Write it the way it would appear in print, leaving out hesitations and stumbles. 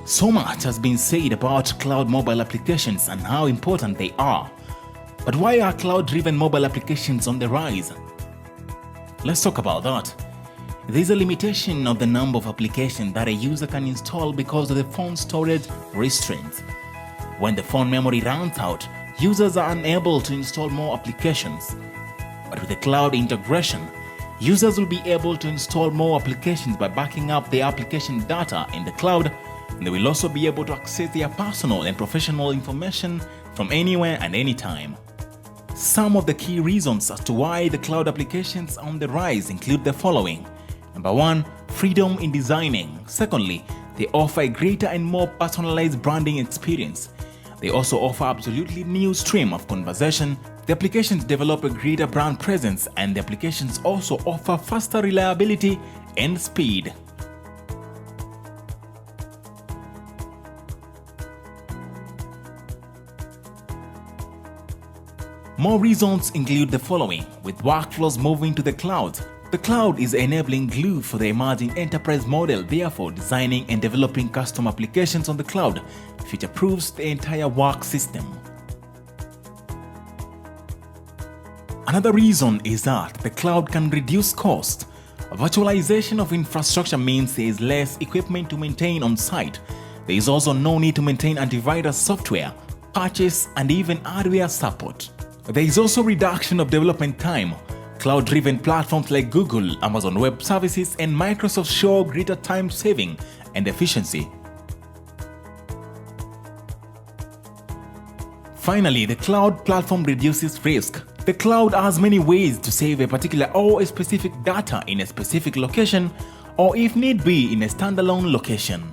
So much has been said about cloud mobile applications and how important they are. But why are cloud-driven mobile applications on the rise? Let's talk about that. There is a limitation of the number of applications that a user can install because of the phone storage restraints. When the phone memory runs out, users are unable to install more applications. But with the cloud integration, users will be able to install more applications by backing up their application data in the cloud, and they will also be able to access their personal and professional information from anywhere and anytime. Some of the key reasons as to why the cloud applications are on the rise include the following. Number 1, freedom in designing. Secondly, they offer a greater and more personalized branding experience. They also offer absolutely new stream of conversation. The applications develop a greater brand presence, and the applications also offer faster reliability and speed. More reasons include the following. With workflows moving to the cloud, the cloud is enabling glue for the emerging enterprise model. Therefore, designing and developing custom applications on the cloud future-proofs the entire work system. Another reason is that the cloud can reduce cost. Virtualization of infrastructure means there is less equipment to maintain on site. There is also no need to maintain antivirus software, patches, and even hardware support. There is also reduction of development time. Cloud-driven platforms like Google, Amazon Web Services, and Microsoft show greater time saving and efficiency. Finally, the cloud platform reduces risk. The cloud has many ways to save a particular or a specific data in a specific location, or if need be in a standalone location.